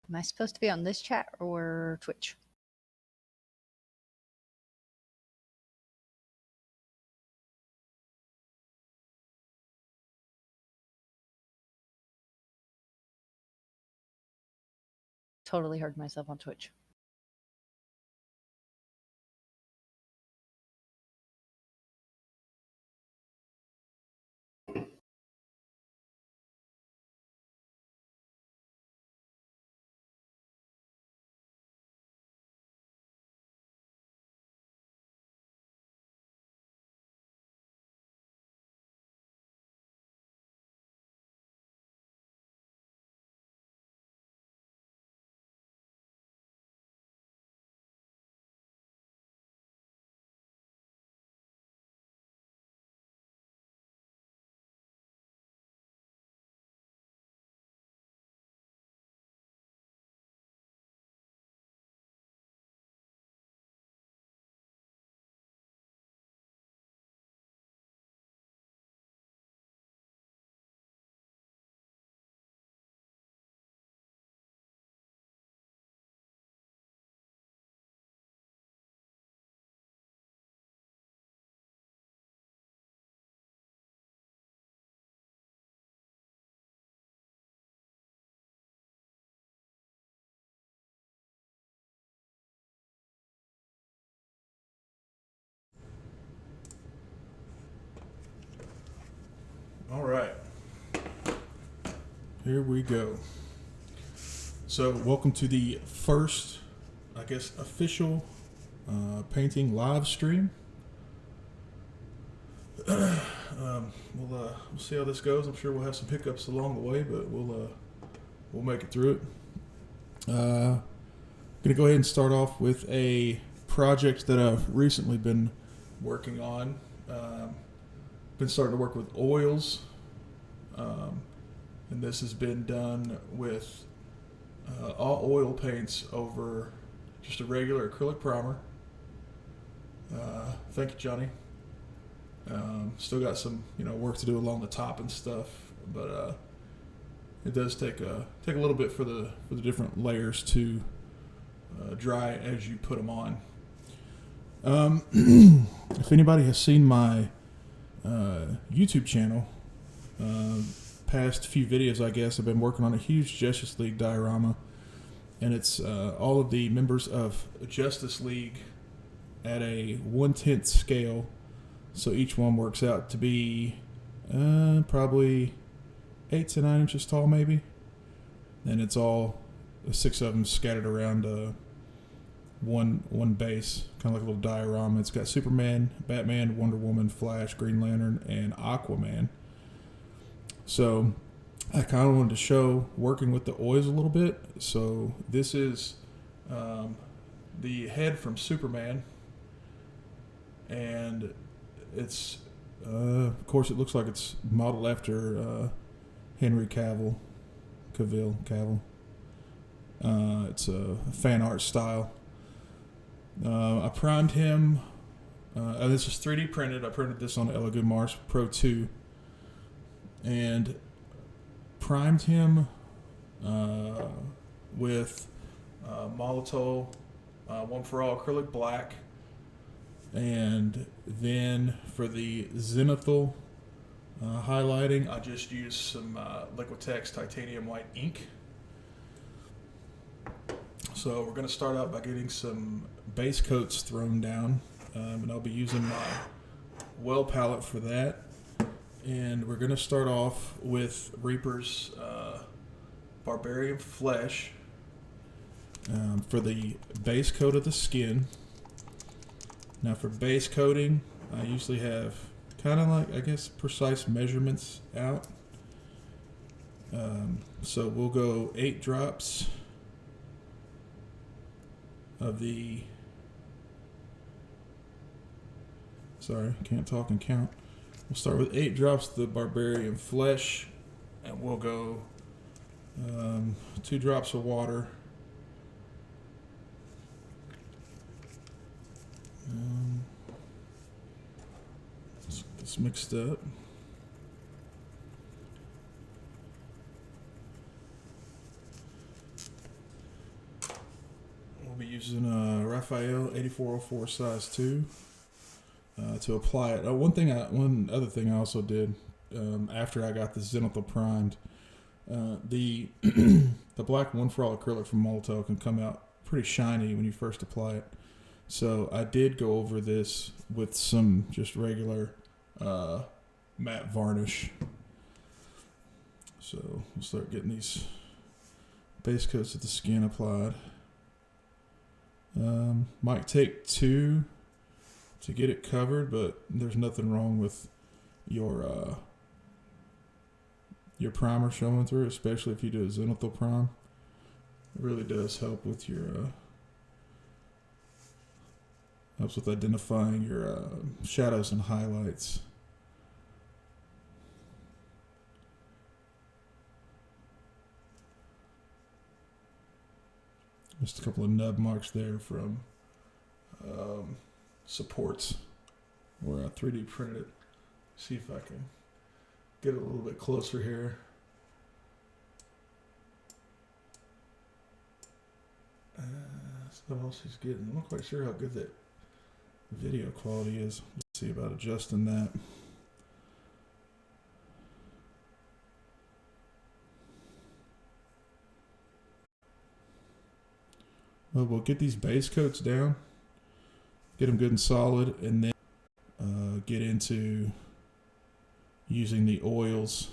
Am I supposed to be on this chat or Twitch? Totally heard myself on Twitch. All right. Here we go. So, welcome to the first, I guess, official painting live stream. We'll see how this goes. I'm sure we'll have some hiccups along the way, but we'll make it through it. Gonna go ahead and start off with a project that I've recently been working on. Been starting to work with oils, and this has been done with all oil paints over just a regular acrylic primer. Thank you, Johnny. Still got some work to do along the top and stuff, but it does take a little bit for the different layers to dry as you put them on. If anybody has seen my YouTube channel, past few videos, I guess, I've been working on a huge Justice League diorama, and it's all of the members of Justice League at a 1/10 scale, so each one works out to be probably 8 to 9 inches tall, maybe, and it's all 6 of them scattered around one base, kind of like a little diorama. It's got Superman, Batman, Wonder Woman, Flash, Green Lantern, and Aquaman. So I kind of wanted to show working with the oils a little bit. So this is the head from Superman, and it's of course it looks like it's modeled after Henry Cavill. It's a fan art style. I primed him. This is 3D printed. I printed this on the Elegoo Mars Pro 2. And primed him with Molotow One for All Acrylic Black. And then for the zenithal highlighting, I just used some Liquitex Titanium White ink. So we're going to start out by getting some base coats thrown down, and I'll be using my well palette for that. And we're going to start off with Reaper's Barbarian Flesh for the base coat of the skin. Now for base coating, I usually have kind of like, I guess, precise measurements out. So we'll go 8 drops of the, sorry, can't talk and count. We'll start with 8 drops of the Barbarian Flesh, and we'll go 2 drops of water. Let's get this mixed up. We'll be using Raphael 8404 size 2 to apply it. One other thing I also did after I got the zenithal primed, the the black one for all acrylic from Molto can come out pretty shiny when you first apply it. So I did go over this with some just regular matte varnish. So we'll start getting these base coats of the skin applied. Might take 2 to get it covered, but there's nothing wrong with your primer showing through, especially if you do a zenithal prime. It really does help with your helps with identifying your shadows and highlights. Just a couple of nub marks there from supports where I 3D printed it. See if I can get it a little bit closer here. What else he's getting? I'm not quite sure how good that video quality is. Let's see about adjusting that. Well, we'll get these base coats down, get them good and solid, and then get into using the oils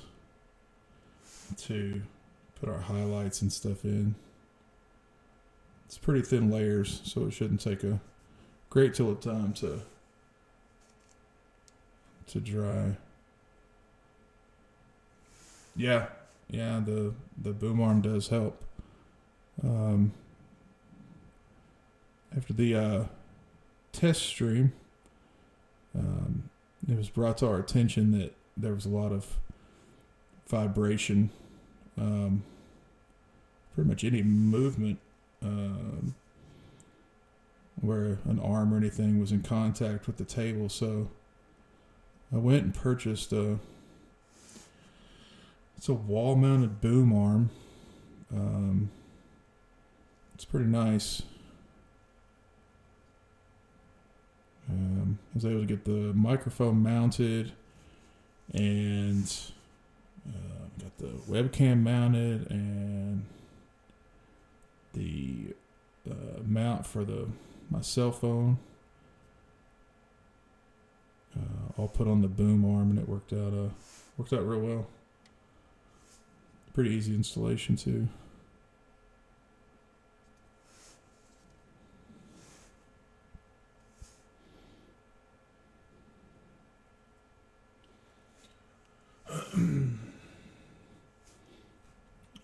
to put our highlights and stuff in. It's pretty thin layers, so it shouldn't take a great deal of time to dry. Yeah, the boom arm does help. After the test stream, it was brought to our attention that there was a lot of vibration. Pretty much any movement where an arm or anything was in contact with the table. So I went and purchased it's a wall-mounted boom arm. It's pretty nice. I was able to get the microphone mounted and got the webcam mounted and the mount for my cell phone all put on the boom arm, and it worked out real well. Pretty easy installation too.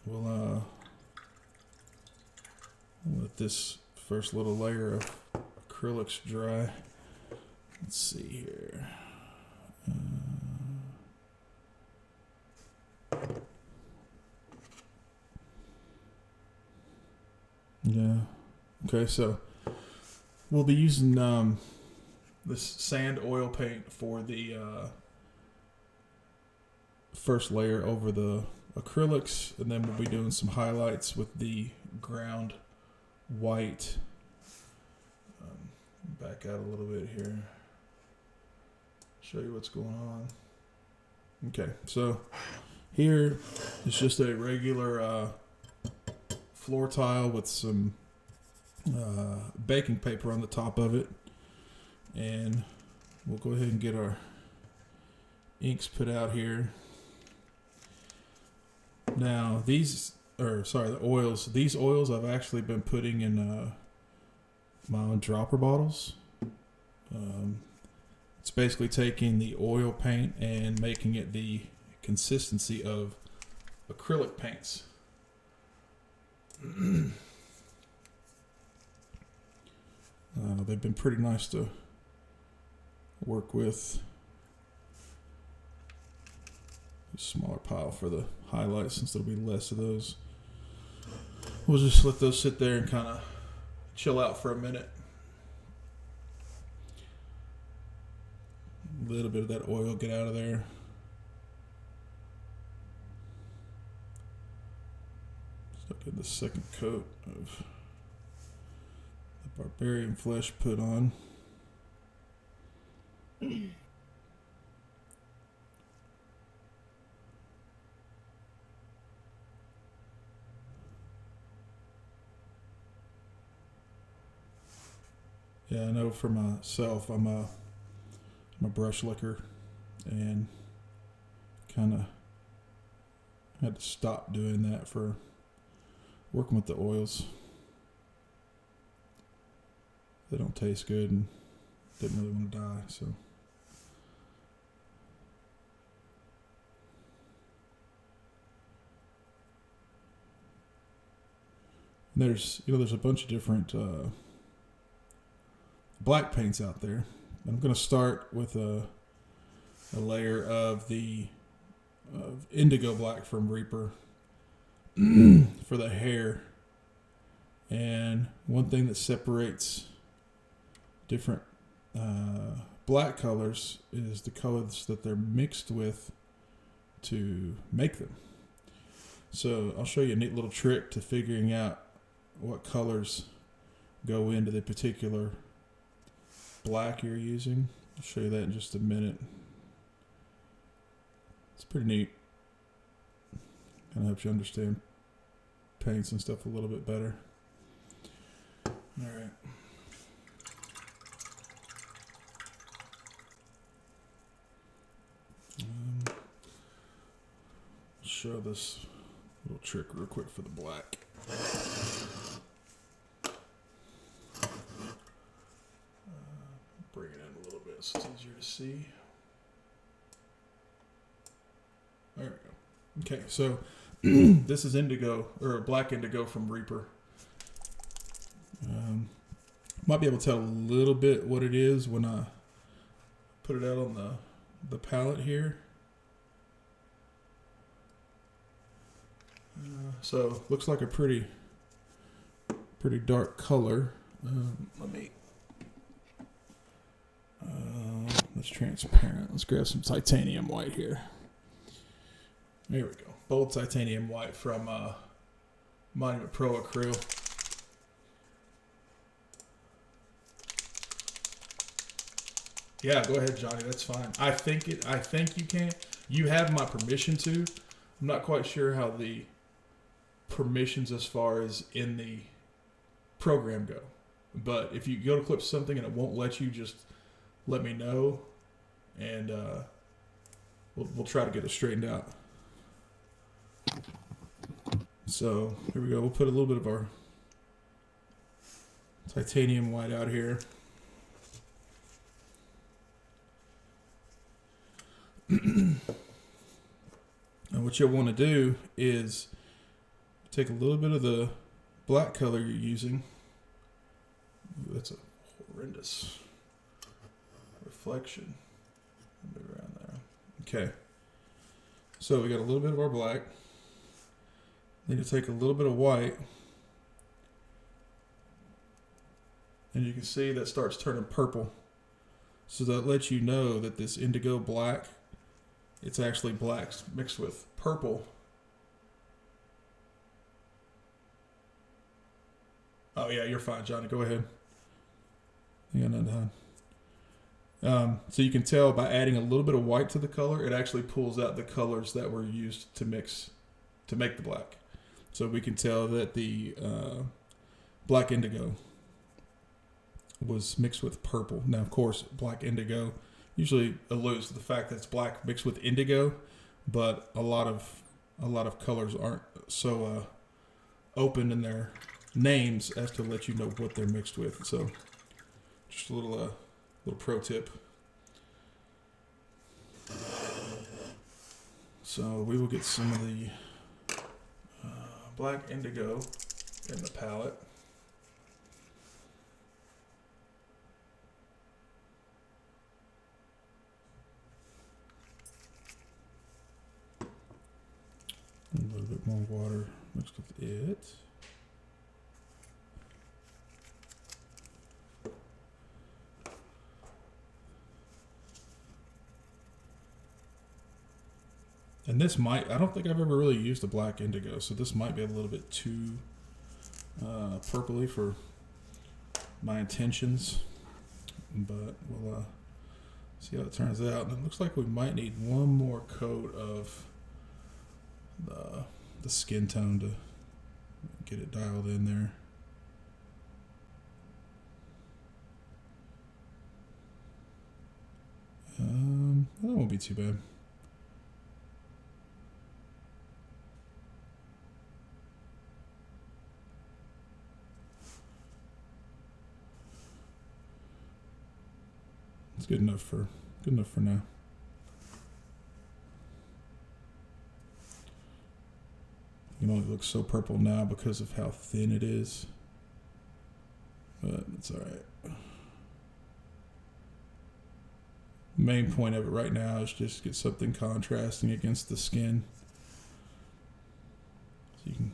We'll let this first little layer of acrylics dry. Let's see here. Yeah. Okay, so we'll be using this sand oil paint for the first layer over the acrylics, and then we'll be doing some highlights with the ground white. Back out a little bit here. Show you what's going on. Okay, so here is just a regular floor tile with some baking paper on the top of it, and we'll go ahead and get our inks put out here. Now the oils. These oils I've actually been putting in my own dropper bottles. It's basically taking the oil paint and making it the consistency of acrylic paints. They've been pretty nice to work with. A smaller pile for the highlights since there'll be less of those. We'll just let those sit there and kind of chill out for a minute. A little bit of that oil get out of there. Start getting the second coat of Barbarian flesh put on. Yeah, I know for myself, I'm a brush licker, and kind of had to stop doing that for working with the oils. They don't taste good and didn't really want to die, so. And there's a bunch of different black paints out there. I'm going to start with a layer of indigo black from Reaper for the hair. And one thing that separates different black colors is the colors that they're mixed with to make them. So I'll show you a neat little trick to figuring out what colors go into the particular black you're using. I'll show you that in just a minute. It's pretty neat. Kind of helps you understand paints and stuff a little bit better. All right. Show this little trick real quick for the black. Bring it in a little bit so it's easier to see. There we go. Okay, so this is indigo, or black indigo from Reaper. Might be able to tell a little bit what it is when I put it out on the palette here. So looks like a pretty dark color. That's transparent. Let's grab some titanium white here. There we go. Bold titanium white from Monument Pro Acrylic. Yeah, go ahead, Johnny. That's fine. I think you can. You have my permission to. I'm not quite sure how the permissions as far as in the program go. But if you go to clip something and it won't let you, just let me know, and we'll try to get it straightened out. So here we go. We'll put a little bit of our titanium white out here. And what you'll want to do is take a little bit of the black color you're using. Ooh, that's a horrendous reflection. Move around there. Okay. So we got a little bit of our black. Then you take a little bit of white. And you can see that starts turning purple. So that lets you know that this indigo black, it's actually black mixed with purple. Oh yeah, you're fine, Johnny. Go ahead. You got nothing done. So you can tell by adding a little bit of white to the color, it actually pulls out the colors that were used to mix to make the black. So we can tell that the black indigo was mixed with purple. Now, of course, black indigo usually alludes to the fact that it's black mixed with indigo, but a lot of colors aren't so open in their names as to let you know what they're mixed with. So, just a little pro tip. So we will get some of the black indigo in the palette. A little bit more water mixed with it. And this I don't think I've ever really used the black indigo, so this might be a little bit too purpley for my intentions, but we'll see how it turns out. And it looks like we might need one more coat of the skin tone to get it dialed in there. That won't be too bad. It's good enough for now. It only looks so purple now because of how thin it is, but it's all right. Main point of it right now is just get something contrasting against the skin, so you can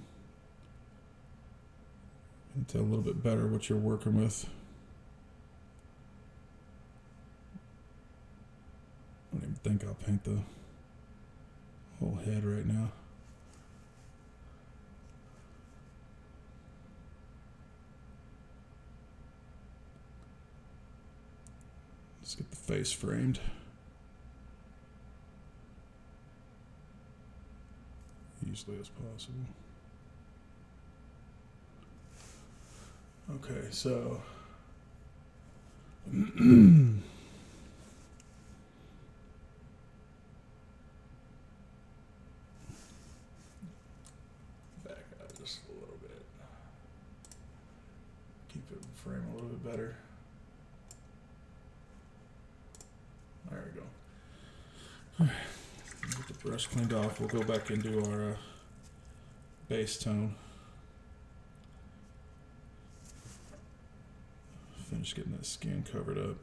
tell a little bit better what you're working with. I don't even think I'll paint the whole head right now. Let's get the face framed. Easily as possible. Okay, so back out just a little bit. Keep it in frame a little bit better. There we go. All right, get the brush cleaned off. We'll go back into our base tone. Finish getting that skin covered up.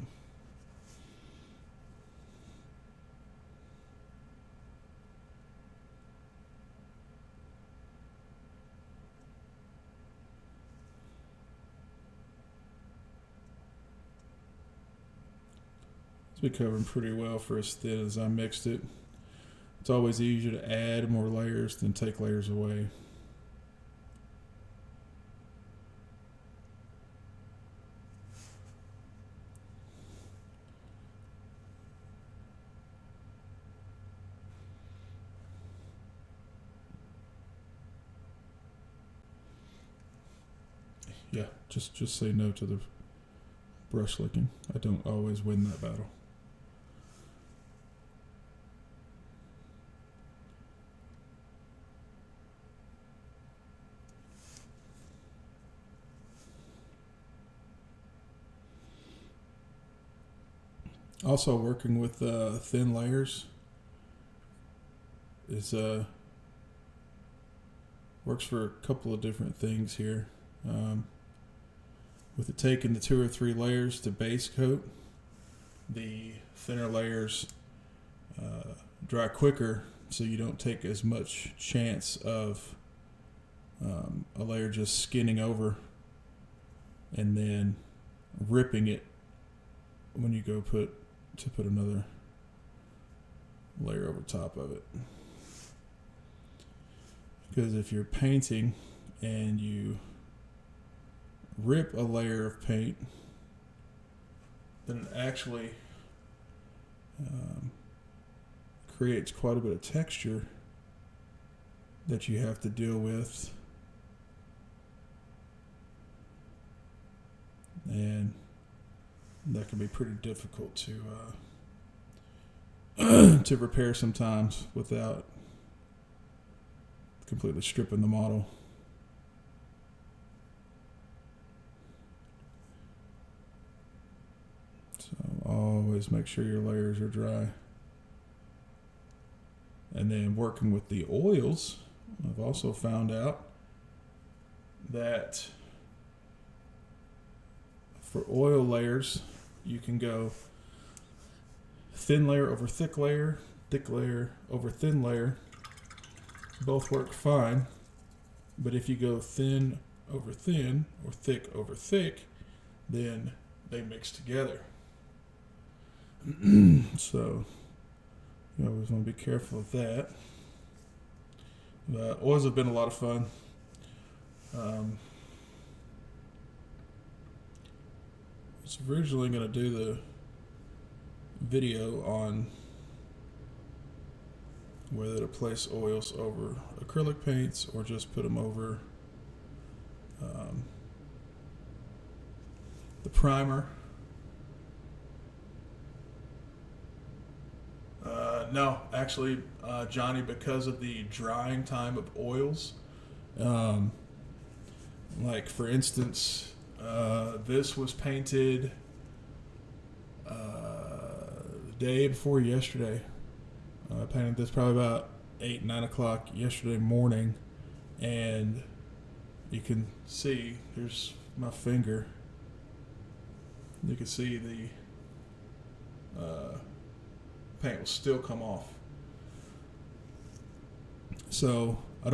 It's been covering pretty well for as thin as I mixed it. It's always easier to add more layers than take layers away. Yeah, just say no to the brush licking. I don't always win that battle. Also, working with thin layers is works for a couple of different things here. With it taking the 2 or 3 layers to base coat, the thinner layers dry quicker, so you don't take as much chance of a layer just skinning over and then ripping it when you go put another layer over top of it. Because if you're painting and you rip a layer of paint, then it actually creates quite a bit of texture that you have to deal with, and that can be pretty difficult to to repair sometimes without completely stripping the model. So always make sure your layers are dry. And then working with the oils, I've also found out that for oil layers, you can go thin layer over thick layer over thin layer. Both work fine, but if you go thin over thin or thick over thick, then they mix together. So you always want to be careful of that. Oils have been a lot of fun. was originally going to do the video on whether to place oils over acrylic paints or just put them over the primer. No, actually, Johnny, because of the drying time of oils, like for instance, this was painted the day before yesterday. I painted this probably about 8, 9 o'clock yesterday morning, and you can see, here's my finger. You can see the paint will still come off. So I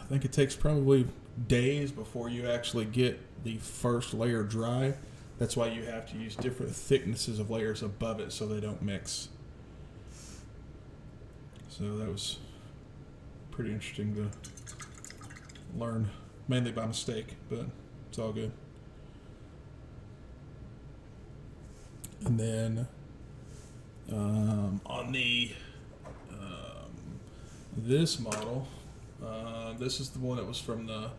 think it takes probably days before you actually get the first layer dry. That's why you have to use different thicknesses of layers above it so they don't mix. So that was pretty interesting to learn, mainly by mistake, but it's all good. And then on the this model, this is the one that was from the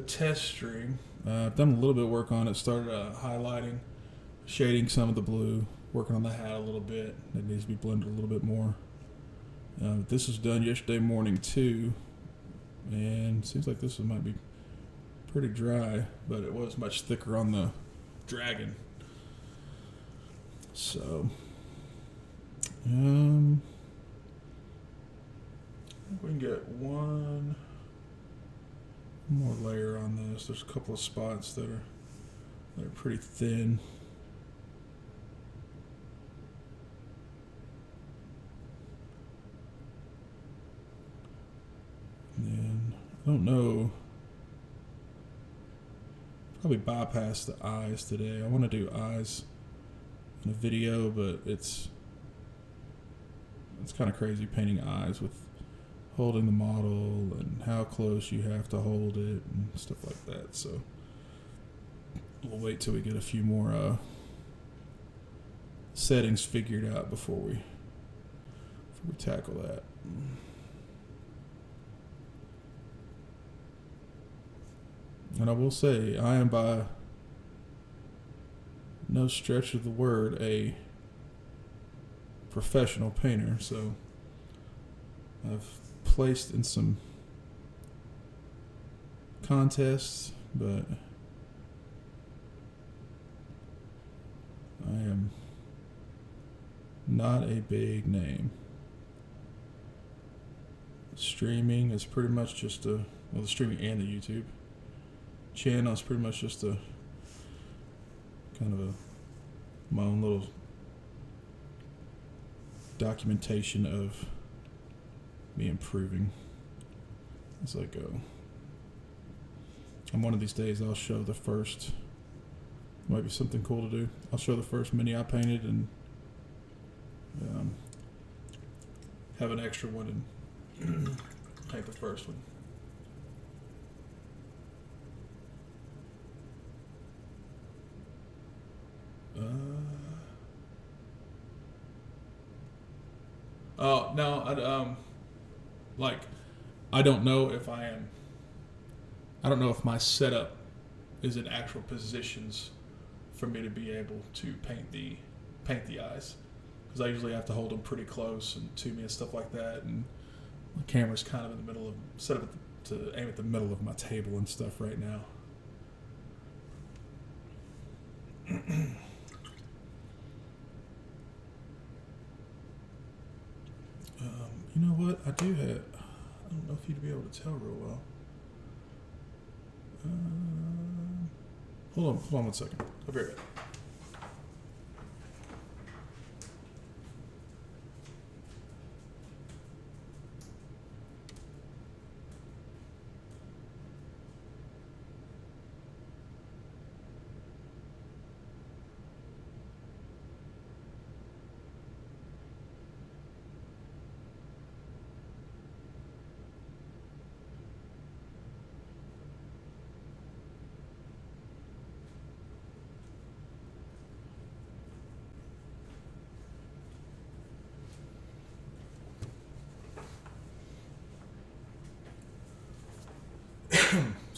test stream. I've done a little bit of work on it. Started highlighting, shading some of the blue, working on the hat a little bit. It needs to be blended a little bit more. This was done yesterday morning too, and it seems like this one might be pretty dry, but it was much thicker on the dragon. So, we can get one more layer on this. There's a couple of spots that are pretty thin. And I don't know. Probably bypass the eyes today. I want to do eyes in a video, but it's kind of crazy painting eyes with holding the model and how close you have to hold it and stuff like that. So we'll wait till we get a few more settings figured out before we tackle that. And I will say, I am by no stretch of the word a professional painter, so I've placed in some contests, but I am not a big name. Streaming is pretty much just the streaming and the YouTube channel is pretty much just a kind of my own little documentation of me improving as I go. And one of these days I'll show the first, might be something cool to do. I'll show the first mini I painted and have an extra one and paint the first one. No, I don't know if I don't know if my setup is in actual positions for me to be able to paint the eyes, because I usually have to hold them pretty close and to me and stuff like that, and my camera's kind of in the middle of set up to aim at the middle of my table and stuff right now. You know what? I don't know if you'd be able to tell real well. Hold on 1 second. I'll be right back.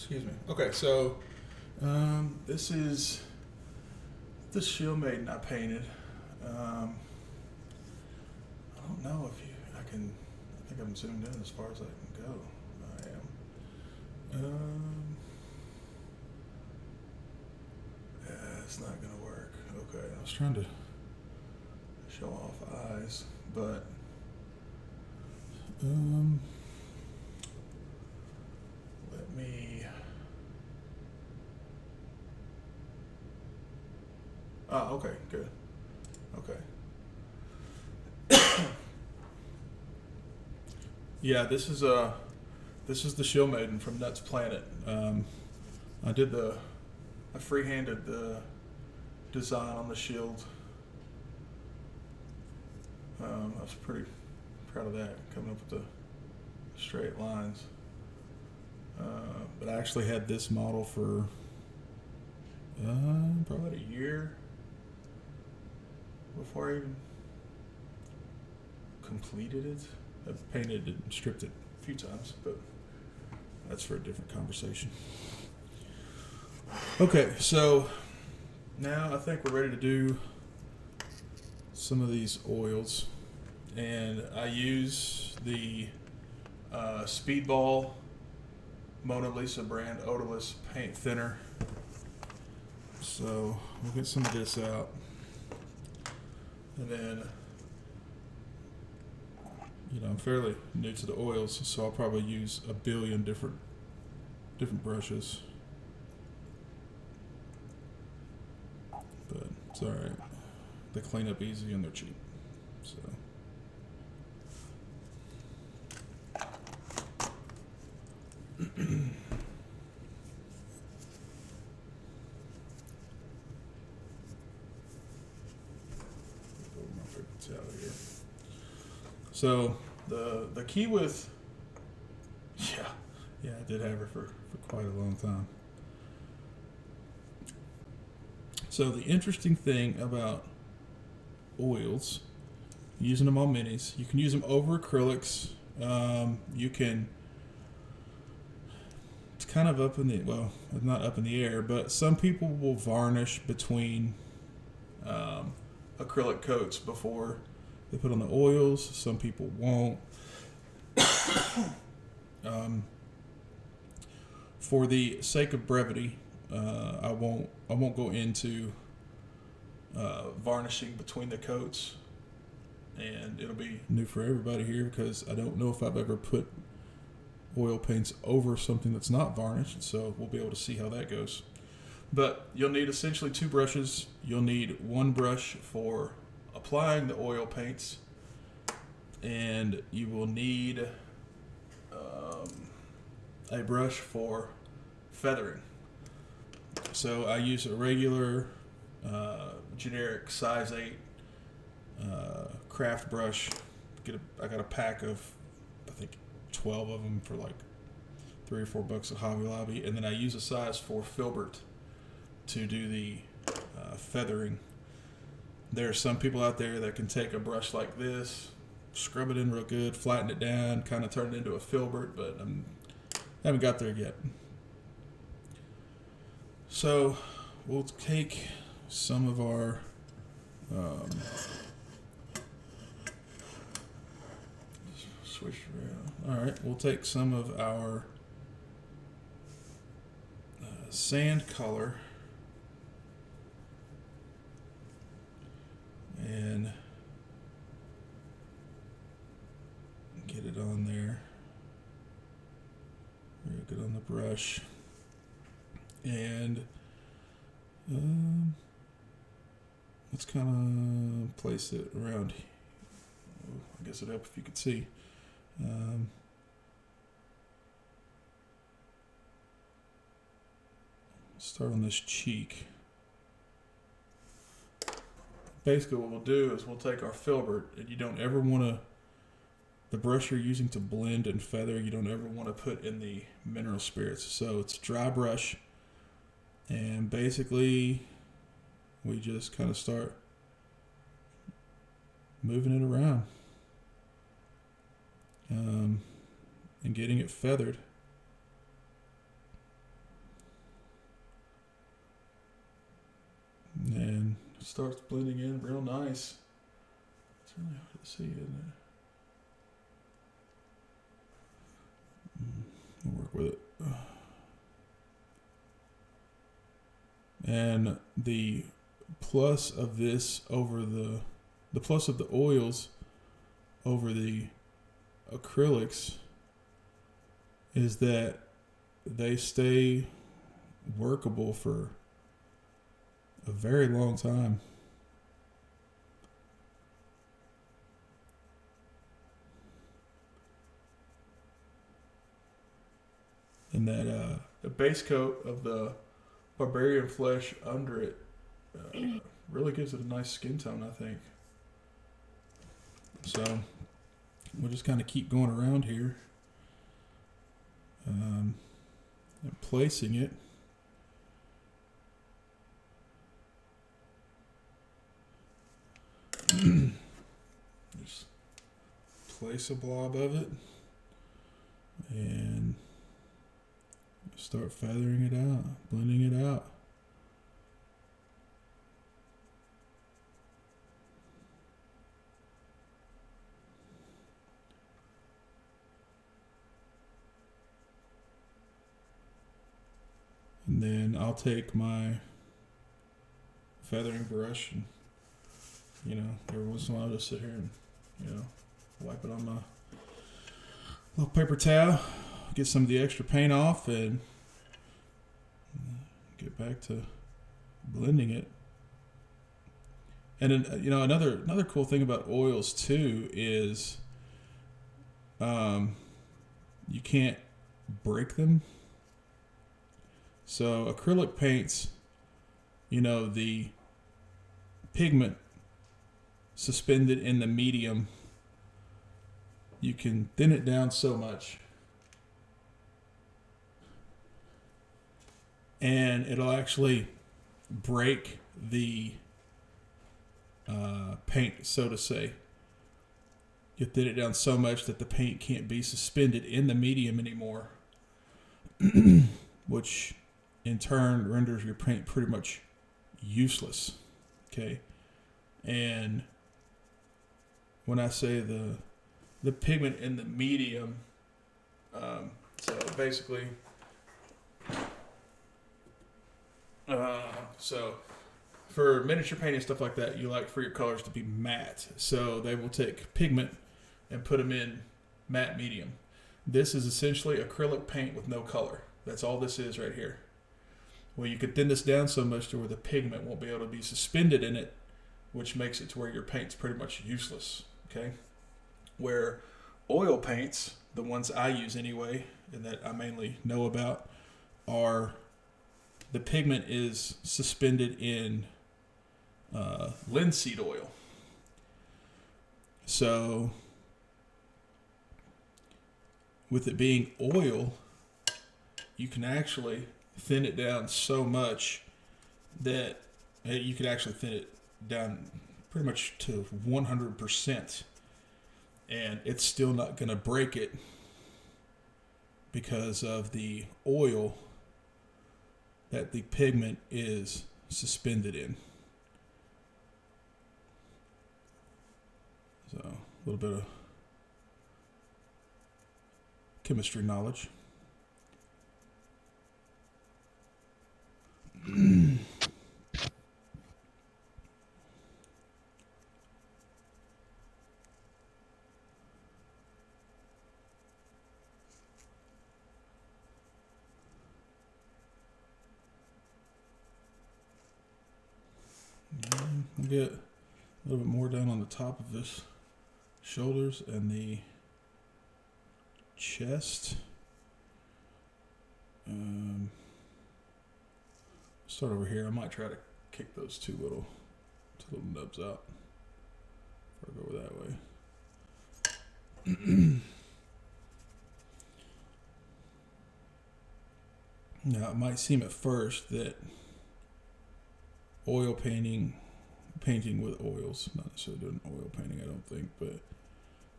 Excuse me. Okay, so this is the Shield Maiden I painted. I don't know if I think I'm zoomed in as far as I can go. I am. Yeah, it's not gonna work. Okay, I was trying to show off eyes, but let me. Ah, okay, good. Okay. Yeah, this is the Shield Maiden from Nuts Planet. I freehanded the design on the shield. I was pretty proud of that, coming up with the straight lines. But I actually had this model for probably a year before I even completed it. I've painted it and stripped it a few times, but that's for a different conversation. Okay, so now I think we're ready to do some of these oils, and I use the Speedball Mona Lisa brand odorless paint thinner. So we'll get some of this out, and then I'm fairly new to the oils, so I'll probably use a billion different brushes, but it's all right. They clean up easy and they're cheap. So. So the key with yeah, I did have her for quite a long time. So the interesting thing about oils, using them on minis, you can use them over acrylics. You can, it's kind of up in the, well, it's not up in the air, but some people will varnish between acrylic coats before they put on the oils. Some people won't. For the sake of brevity, I won't go into varnishing between the coats, and it'll be new for everybody here because I don't know if I've ever put oil paints over something that's not varnished, so we'll be able to see how that goes. But you'll need essentially two brushes. You'll need one brush for applying the oil paints, and you will need a brush for feathering. So I use a regular generic size 8 craft brush. I got a pack of, I think, 12 of them for like $3 or $4 at Hobby Lobby, and then I use a size 4 filbert to do the feathering. There are some people out there that can take a brush like this, scrub it in real good, flatten it down, kind of turn it into a filbert, but I haven't got there yet. So we'll take some of our switch around. All right, we'll take some of our sand color and get it on there. Real good on the brush. And let's kind of place it around. I guess it'd help if you could see. Start on this cheek. Basically what we'll do is we'll take our filbert, and you don't ever want to, the brush you're using to blend and feather, you don't ever want to put in the mineral spirits. So it's a dry brush, and basically we just kind of start moving it around and getting it feathered. starts blending in real nice. It's really hard to see, isn't it? We'll work with it. And the plus of this over the plus of the oils over the acrylics is that they stay workable for a very long time. And that the base coat of the Barbarian flesh under it really gives it a nice skin tone, I think. So we'll just kind of keep going around here and placing it. Just place a blob of it and start feathering it out, blending it out. And then I'll take my feathering brush and, every once in a while I'll just sit here and, wipe it on my little paper towel, get some of the extra paint off, and get back to blending it. And then, another cool thing about oils too is you can't break them. So acrylic paints, the pigment suspended in the medium, you can thin it down so much and it'll actually break the paint, so to say. You thin it down so much that the paint can't be suspended in the medium anymore, which in turn renders your paint pretty much useless. Okay, and when I say the pigment in the medium, so basically, so for miniature painting and stuff like that, you like for your colors to be matte. So they will take pigment and put them in matte medium. This is essentially acrylic paint with no color. That's all this is right here. Well, you could thin this down so much to where the pigment won't be able to be suspended in it, which makes it to where your paint's pretty much useless. Okay, where oil paints, the ones I use anyway, and that I mainly know about, are the pigment is suspended in linseed oil. So with it being oil, you can actually thin it down so much that you could actually thin it down pretty much to 100%, and it's still not going to break it because of the oil that the pigment is suspended in. So a little bit of chemistry knowledge. We'll get a little bit more down on the top of this shoulders and the chest. Start over here. I might try to kick those two little nubs out if I go that way. Now, it might seem at first that painting with oils, not necessarily doing oil painting, I don't think, but it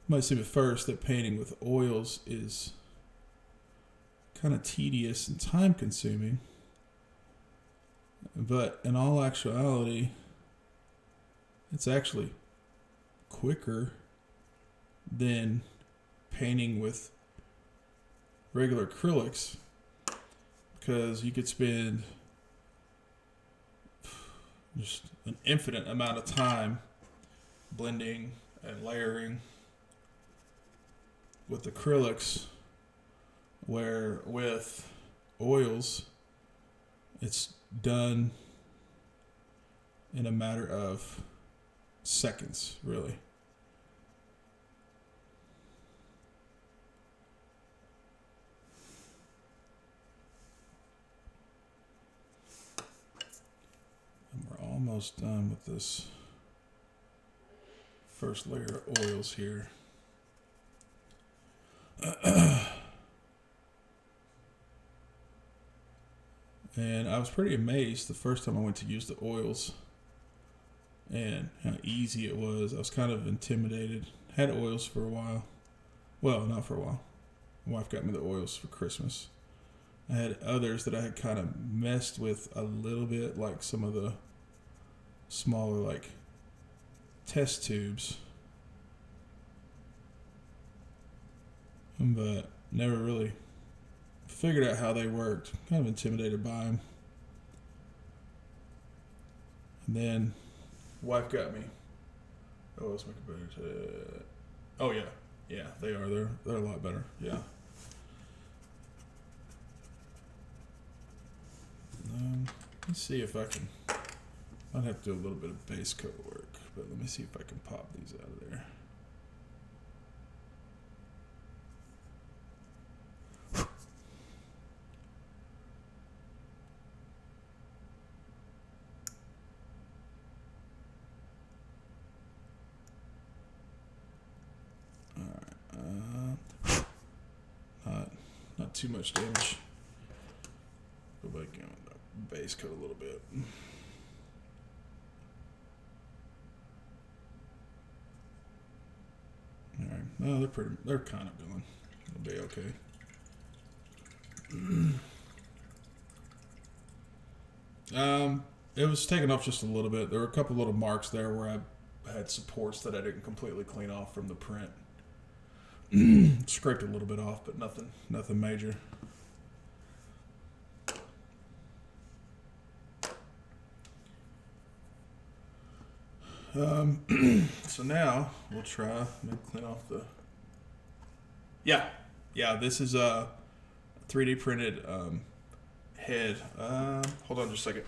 might seem at first that painting with oils is kind of tedious and time consuming. But in all actuality, it's actually quicker than painting with regular acrylics, because you could spend just an infinite amount of time blending and layering with acrylics, where with oils it's done in a matter of seconds, really. And we're almost done with this first layer of oils here. And I was pretty amazed the first time I went to use the oils and how easy it was. I was kind of intimidated. Had oils for a while. Well, not for a while. My wife got me the oils for Christmas. I had others that I had kind of messed with a little bit, like some of the smaller, like, test tubes. But never really figured out how they worked. Kind of intimidated by them. And then wife got me. Oh, let's make it better. Oh yeah, yeah, they are. They're a lot better. Yeah. Let's see if I can. I'd have to do a little bit of base coat work, but let me see if I can pop these out of there. Not too much damage. Go back in with the base coat a little bit. All right. No, they're kind of going. They'll be okay. It was taken off just a little bit. There were a couple little marks there where I had supports that I didn't completely clean off from the print. Scraped a little bit off, but nothing major. So now we'll try. Maybe clean off the. Yeah. This is a 3D printed head. Hold on just a second.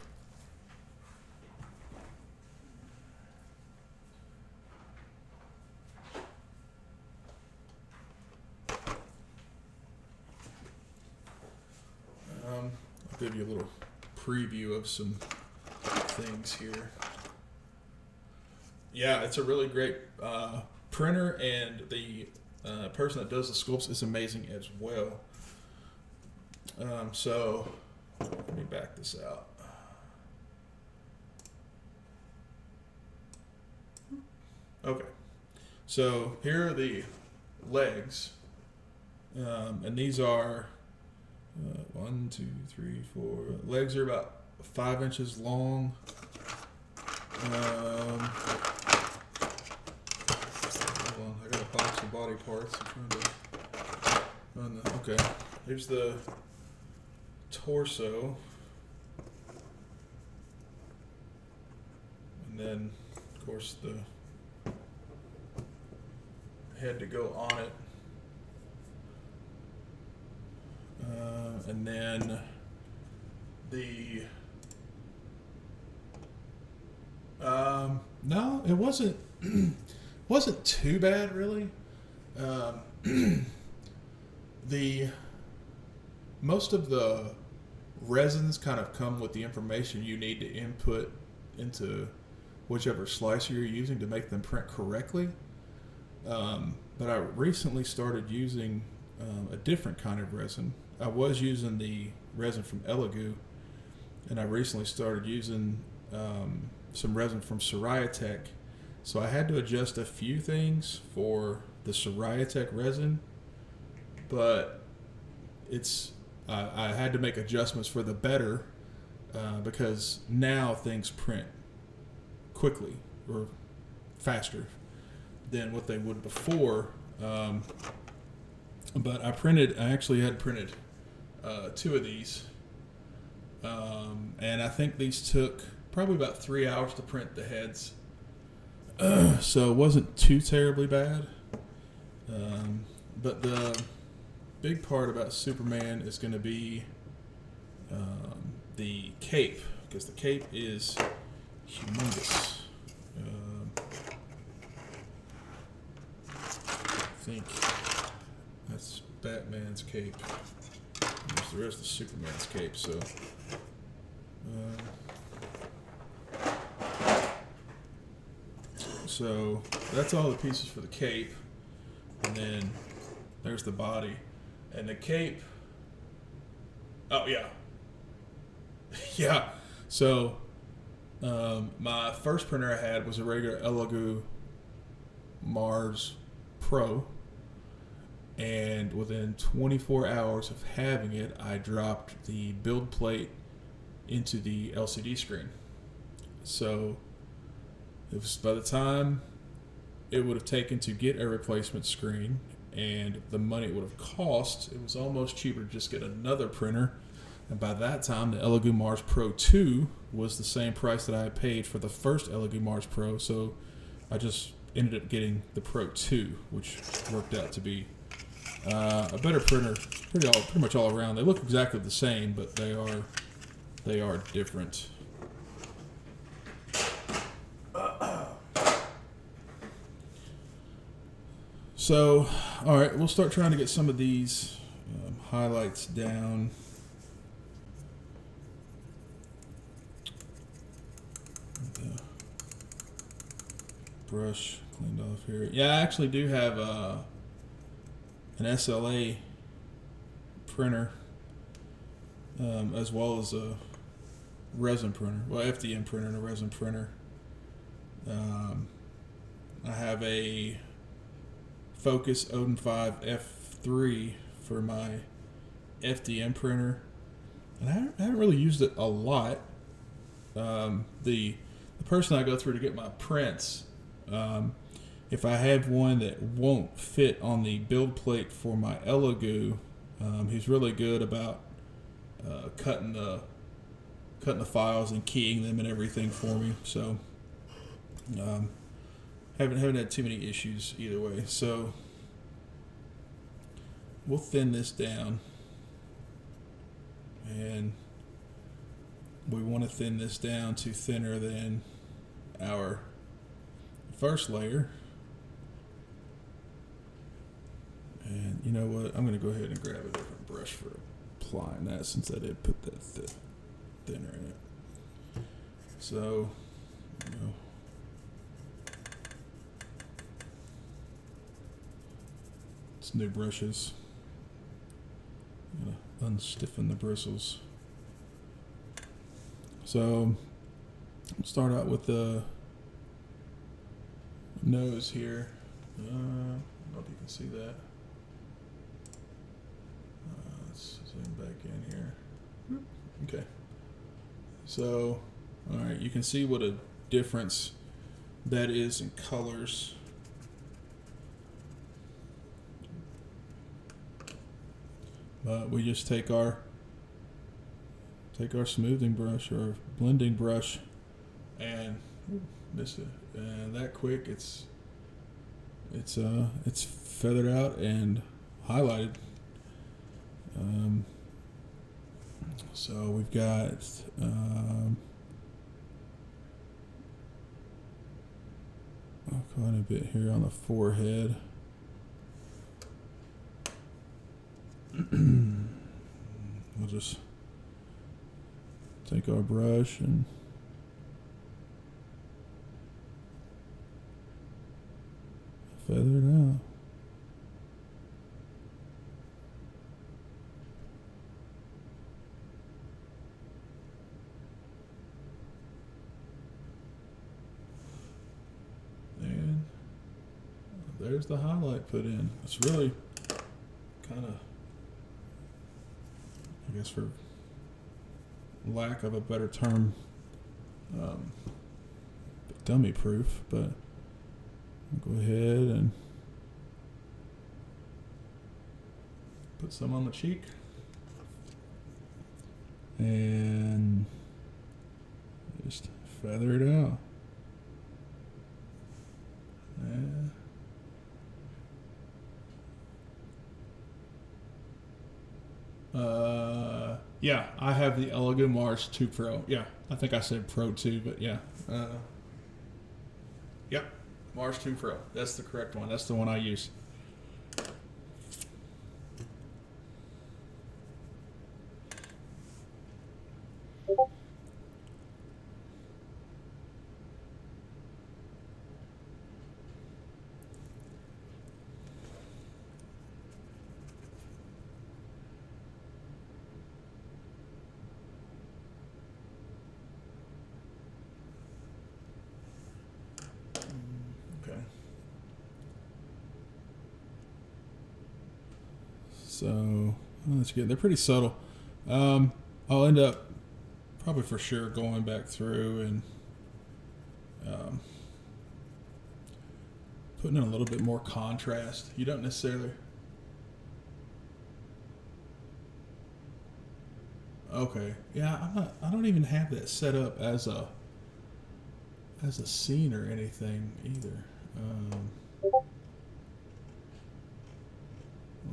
I'll give you a little preview of some things here. Yeah, it's a really great printer, and the person that does the sculpts is amazing as well. So let me back this out. Okay, so here are the legs, and these are 1, 2, 3, 4. Legs are about 5 inches long. Hold on, I got a box of body parts. I'm trying to run the. Okay, here's the torso, and then of course the head to go on it, and then the. No, it wasn't too bad really. The most of the resins kind of come with the information you need to input into whichever slicer you're using to make them print correctly. But I recently started using a different kind of resin. I was using the resin from Elegoo, and I recently started using some resin from Soraya. So I had to adjust a few things for the Soraya resin, but I had to make adjustments for the better because now things print quickly, or faster than what they would before. But I actually had printed 2 of these. And I think these took probably about 3 hours to print the heads. So it wasn't too terribly bad. But the big part about Superman is going to be the cape, because the cape is humongous. I think that's Batman's cape. There's the rest of Superman's cape, so so that's all the pieces for the cape, and then there's the body, and the cape. Oh yeah, yeah. So my first printer I had was a regular Elegoo Mars Pro, and within 24 hours of having it, I dropped the build plate into the LCD screen. So it was, by the time it would have taken to get a replacement screen and the money it would have cost, it was almost cheaper to just get another printer. And by that time, the Elegoo Mars Pro 2 was the same price that I paid for the first Elegoo Mars Pro. So I just ended up getting the Pro 2, which worked out to be a better printer, pretty much all around. They look exactly the same, but they are different. So, all right, we'll start trying to get some of these highlights down. The brush cleaned off here. Yeah, I actually do have an SLA printer, as well as a resin printer. Well, FDM printer and a resin printer. I have a Focus Odin 5 F3 for my FDM printer, and I haven't really used it a lot. The person I go through to get my prints, if I have one that won't fit on the build plate for my Elegoo, he's really good about cutting the files and keying them and everything for me. So haven't had too many issues either way. So we'll thin this down, and we want to thin this down to thinner than our first layer. And you know what? I'm going to go ahead and grab a different brush for applying that, since I did put that thinner in it. So, it's new brushes. I'm going to unstiffen the bristles. So, let's start out with the nose here. I don't know if you can see that. Let's zoom back in here. Okay. So, all right, you can see what a difference that is in colors. But we just take our smoothing brush or blending brush and missed it. And that quick, it's feathered out and highlighted. So we've got quite a bit here on the forehead. We'll just take our brush and feather it out. And there's the highlight put in. It's really kind of, I guess for lack of a better term, dummy proof, but I'll go ahead and put some on the cheek. And just feather it out. Yeah, I have the Elegant Mars 2 Pro. Yeah, I think I said Pro 2, but yeah. Yep, Mars 2 Pro. That's the correct one. That's the one I use. Okay. So that's good. They're pretty subtle. I'll end up probably for sure going back through and putting in a little bit more contrast. You don't necessarily. Okay. Yeah, I don't even have that set up as a scene or anything either.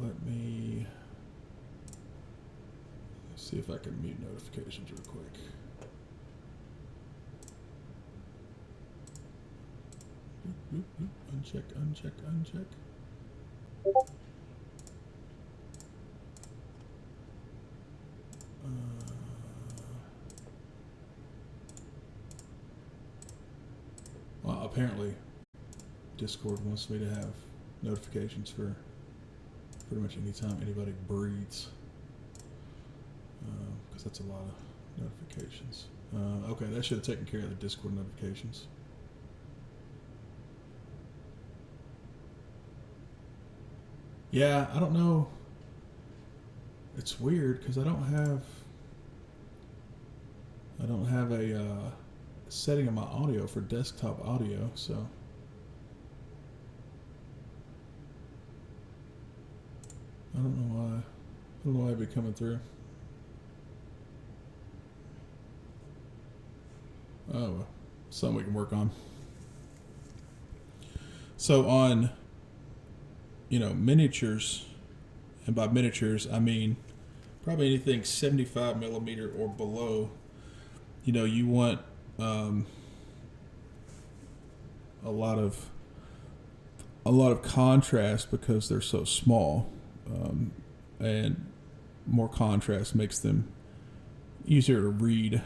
Let me see if I can mute notifications real quick. Uncheck, uncheck, uncheck. Well, apparently Discord wants me to have notifications for pretty much any time anybody breathes, because that's a lot of notifications. Okay, that should have taken care of the Discord notifications. Yeah, I don't know. It's weird because I don't have a setting of my audio for desktop audio, so I don't know why. I don't know why it'd be coming through. Oh, well, something we can work on. So on, miniatures, and by miniatures I mean probably anything 75 millimeter or below. You want a lot of contrast because they're so small, and more contrast makes them easier to read.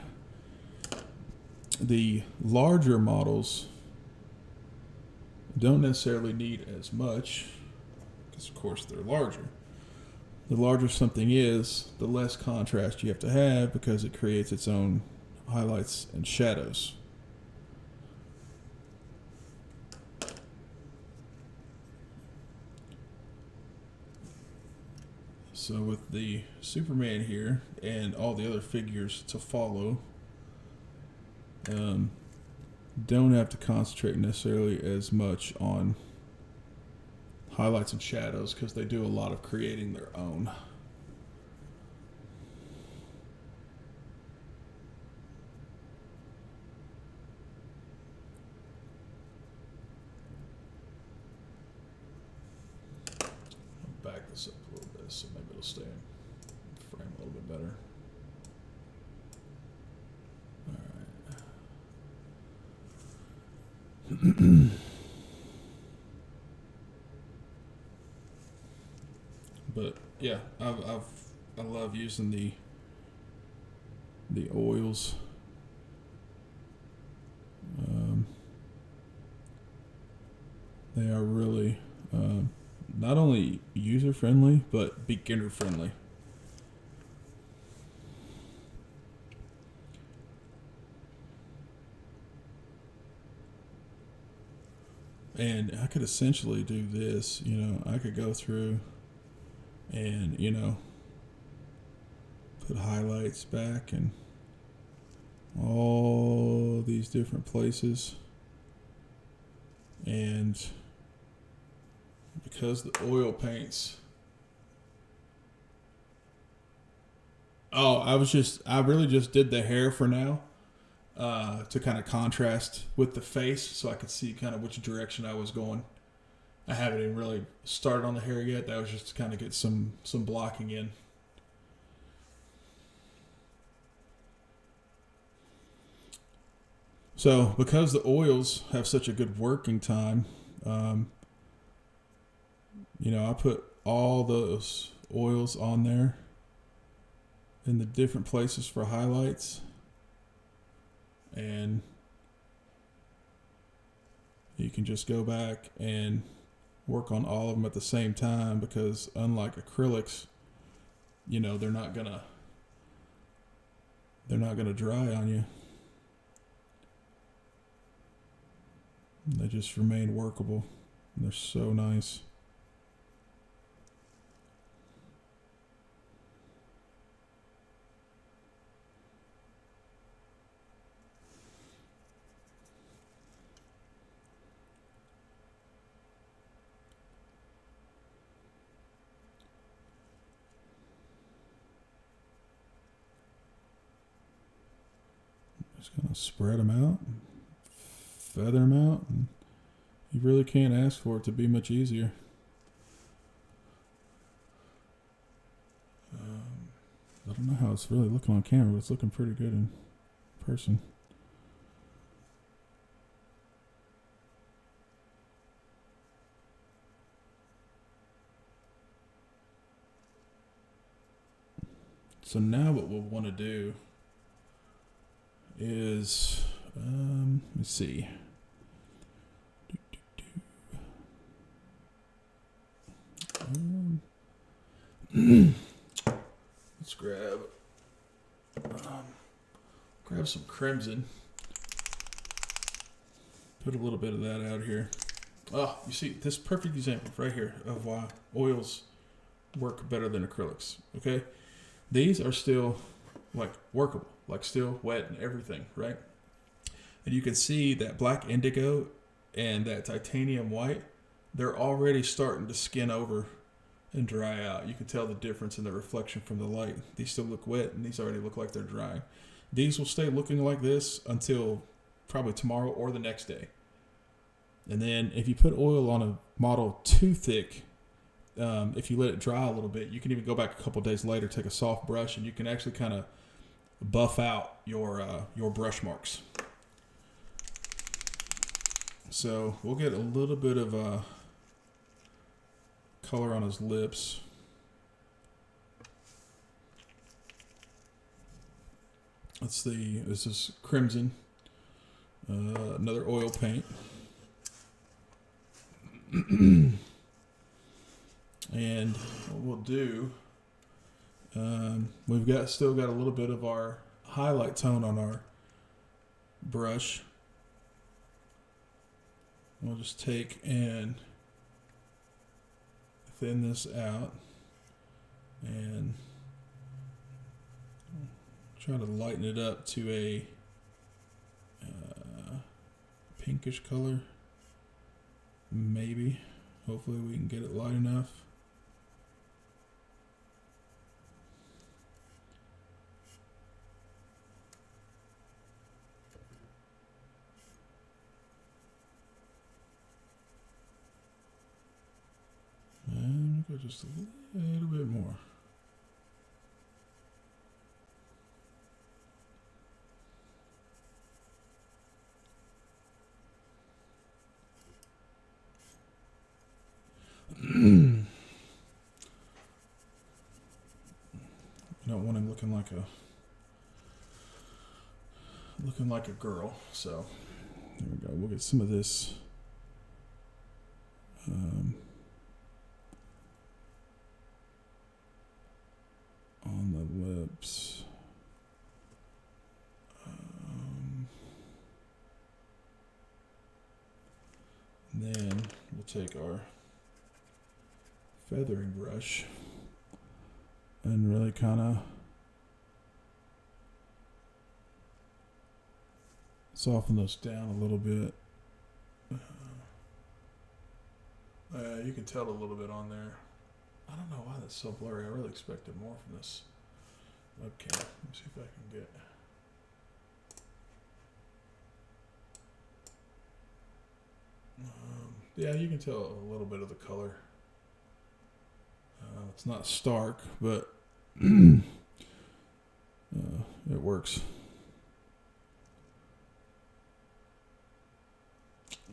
The larger models don't necessarily need as much because, of course, they're larger. The larger something is, the less contrast you have to have because it creates its own highlights and shadows. So with the Superman here and all the other figures to follow, don't have to concentrate necessarily as much on highlights and shadows because they do a lot of creating their own. I'll back this up a little bit so maybe it'll stay in frame a little bit better. But yeah, I love using the oils. They are really not only user friendly but beginner friendly. And I could essentially do this, I could go through and, put highlights back in all these different places. And because the oil paints... Oh, I really just did the hair for now, to kind of contrast with the face so I could see kind of which direction I was going. I haven't even really started on the hair yet. That was just to kind of get some blocking in. So because the oils have such a good working time, I put all those oils on there in the different places for highlights. And you can just go back and work on all of them at the same time, because unlike acrylics, they're not gonna dry on you. They just remain workable. They're so nice. Just gonna spread them out, feather them out, and you really can't ask for it to be much easier. I don't know how it's really looking on camera, but it's looking pretty good in person. So now what we'll want to do is, let's see. Let's grab some crimson. Put a little bit of that out here. Oh, you see, this perfect example right here of why oils work better than acrylics. Okay, these are still like workable, like still wet and everything, right? And you can see that black indigo and that titanium white, they're already starting to skin over and dry out. You can tell the difference in the reflection from the light. These still look wet, and these already look like they're drying. These will stay looking like this until probably tomorrow or the next day. And then if you put oil on a model too thick, if you let it dry a little bit, you can even go back a couple days later, take a soft brush, and you can actually kind of buff out your brush marks. So we'll get a little bit of color on his lips. This is crimson, another oil paint. And what we'll do, we've still got a little bit of our highlight tone on our brush. We'll just take and thin this out and try to lighten it up to a pinkish color. Maybe. Hopefully we can get it light enough. And go just a little bit more. You don't want him looking like a girl, so there we go. We'll get some of this on the lips. Then we'll take our feathering brush and really kind of soften those down a little bit. You can tell a little bit on there. I don't know why that's so blurry. I really expected more from this webcam. Let me see if I can get. Yeah, you can tell a little bit of the color. It's not stark, but it works.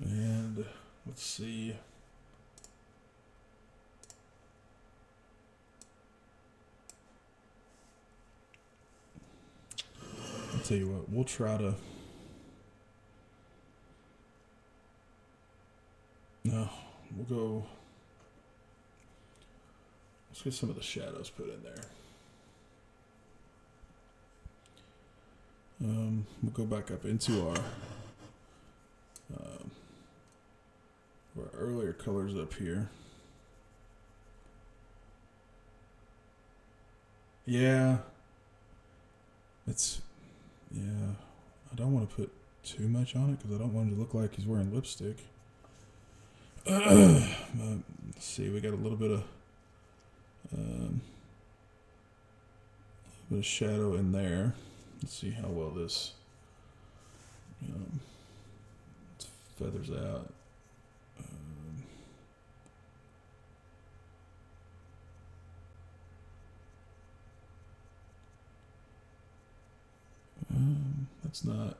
And let's see. I'll tell you what, we'll try to. No, we'll go. Let's get some of the shadows put in there. We'll go back up into our earlier colors up here. Yeah. I don't want to put too much on it because I don't want him to look like he's wearing lipstick. Let's see, we got a little bit of shadow in there. Let's see how well this feathers out. That's not.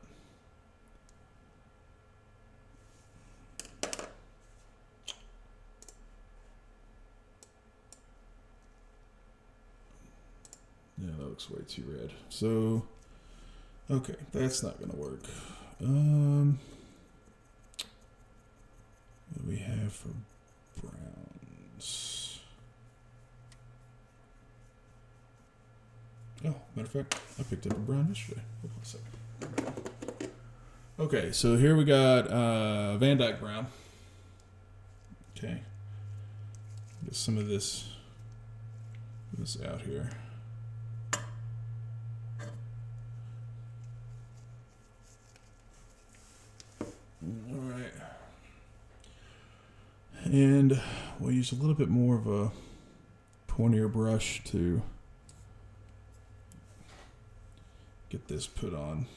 Yeah, that looks way too red. So, okay, that's not gonna work. What do we have for browns? Oh, matter of fact, I picked up a brown yesterday. Hold on a second. Okay, so here we got Van Dyke Brown. Okay, get some of this out here. All right, and we'll use a little bit more of a pointier brush to get this put on.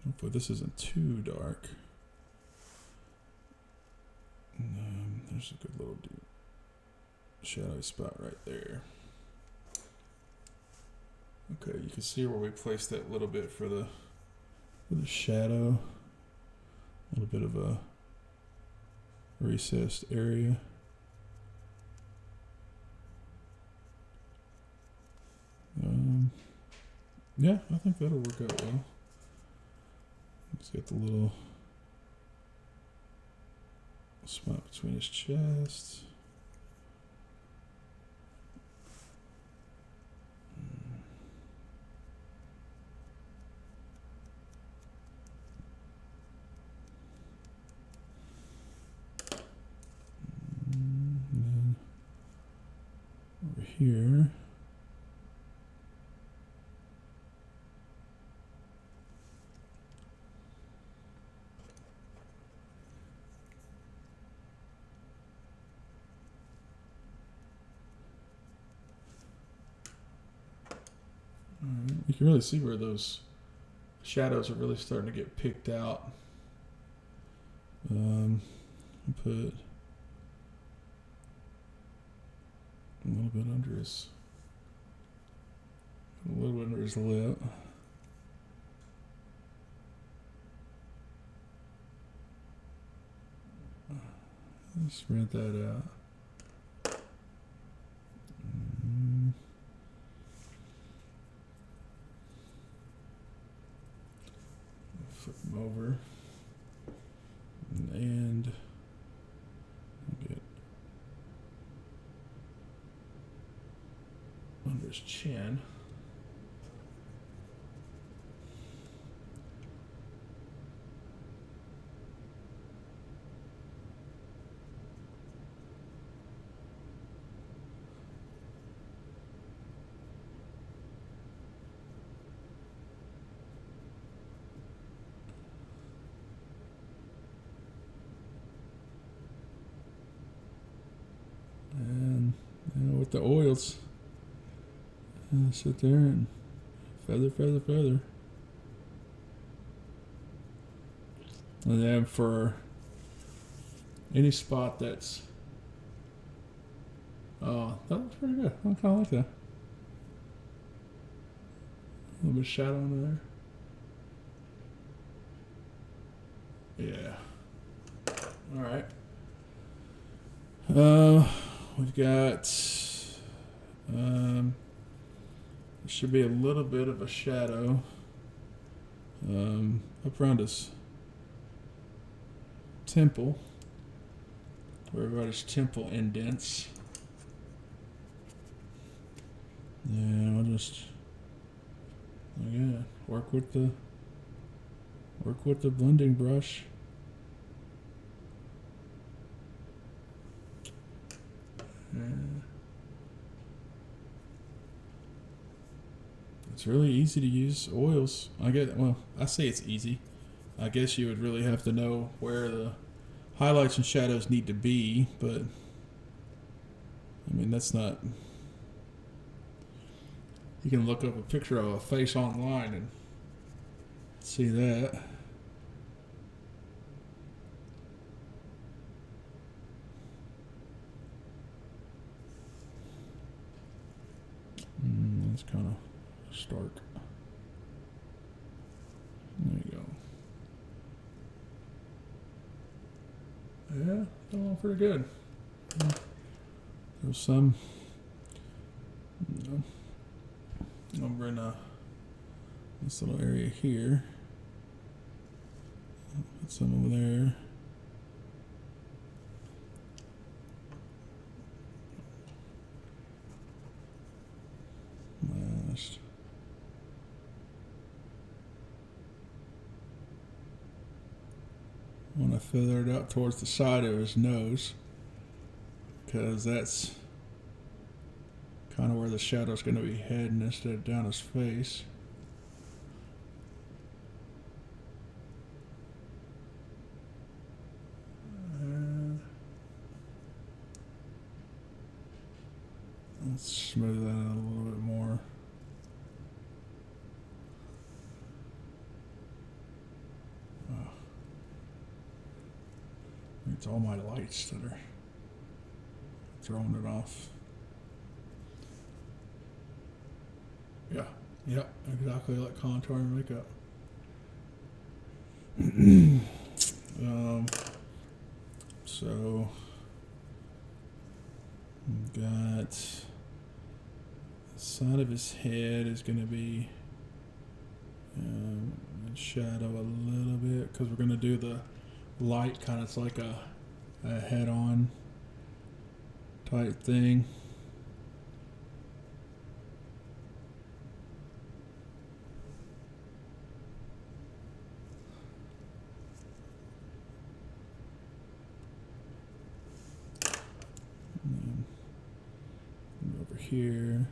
Hopefully this isn't too dark. There's a good little shadowy spot right there. Okay, you can see where we placed that little bit for the shadow. A little bit of a recessed area. Yeah, I think that'll work out well. Let's get the little spot between his chest. And then over here. You can really see where those shadows are really starting to get picked out. I'll put a little bit under his lip. Spread that out. Flip them over. And get under his chin. with the oils. Sit there and feather, feather, feather. And then for any spot that's... Oh, that looks pretty good. I kind of like that. A little bit of shadow under there. Yeah. Alright. We've got... there should be a little bit of a shadow up around his temple, where everybody's temple indents. Yeah, I'll just work with the blending brush. It's really easy to use oils. I say it's easy. I guess you would really have to know where the highlights and shadows need to be, but I mean, that's not... You can look up a picture of a face online and see that. That's kind of stark. There you go. Yeah, going pretty good. There's some over in this little area here. Put some over there. Last. I want to feather it out towards the side of his nose, because that's kind of where the shadow's going to be heading instead of down his face. Let's smooth that out a little bit more. It's all my lights that are throwing it off. Yeah, exactly like contouring makeup. So we've got the side of his head is going to be in shadow a little bit, because we're going to do the light kind of, it's like a head-on type thing. And then over here.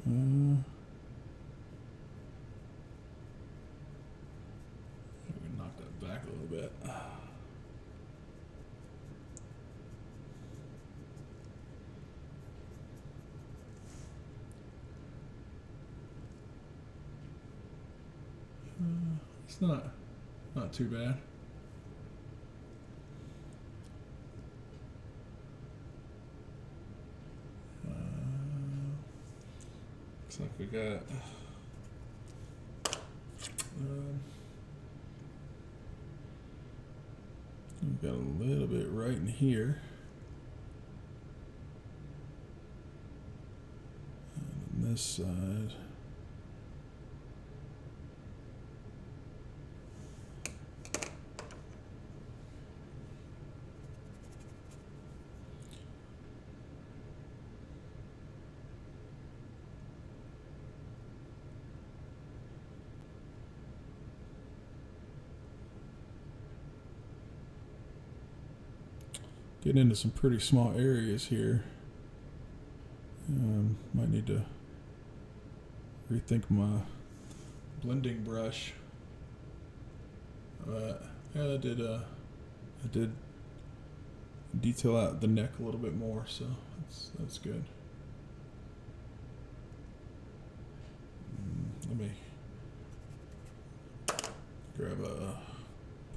We can knock that back a little bit. It's not too bad. Looks like we got we've got a little bit right in here. And on this side. getting into some pretty small areas here. Might need to rethink my blending brush. But yeah, I did detail out the neck a little bit more, so that's good. Let me grab a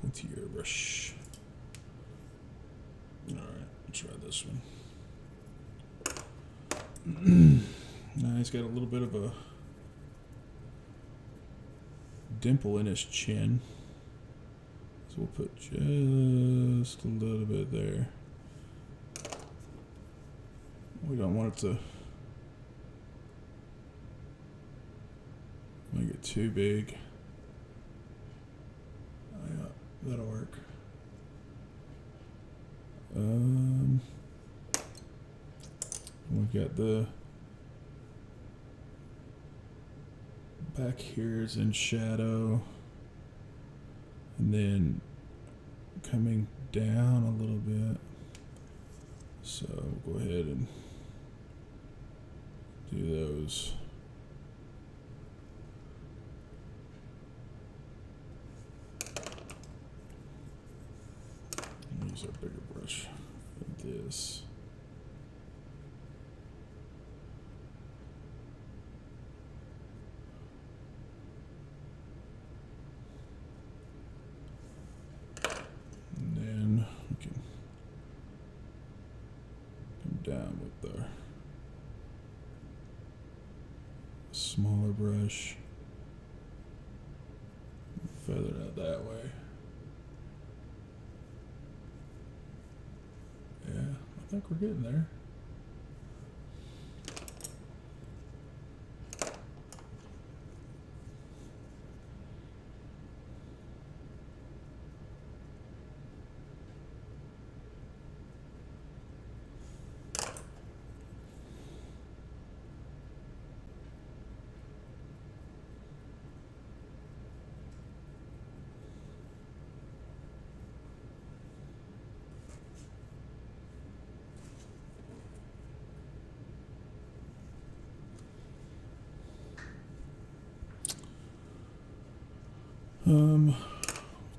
pointier brush. Alright, try this one. Now he's got a little bit of a dimple in his chin. So we'll put just a little bit there. We don't want it to make it too big. Yeah, that'll work. We've got the back here is in shadow, and then coming down a little bit. So we'll go ahead and do those. Use our bigger brush for this. And then we can come down with our smaller brush, feather it out that way. Yeah, I think we're getting there.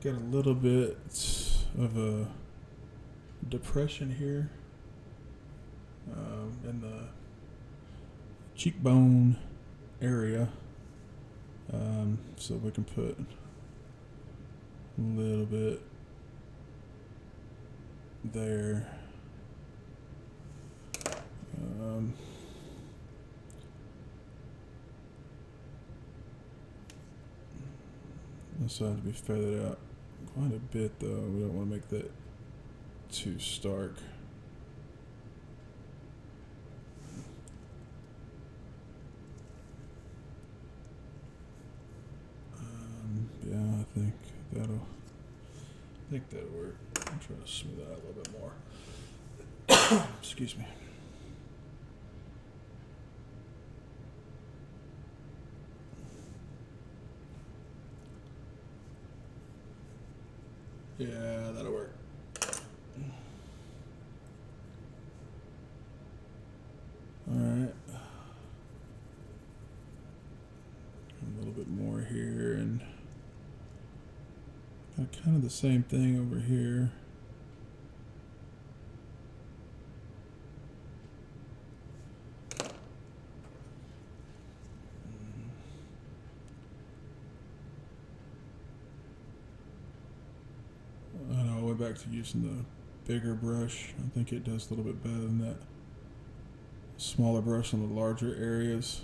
Got a little bit of a depression here in the cheekbone area, so we can put a little bit there. This has to be feathered out quite a bit, though. We don't want to make that too stark. Yeah, I think that'll work. I'm trying to smooth that out a little bit more. Excuse me. Yeah, that'll work. Alright. A little bit more here, and kind of the same thing over here. Back to using the bigger brush. I think it does a little bit better than that smaller brush on the larger areas.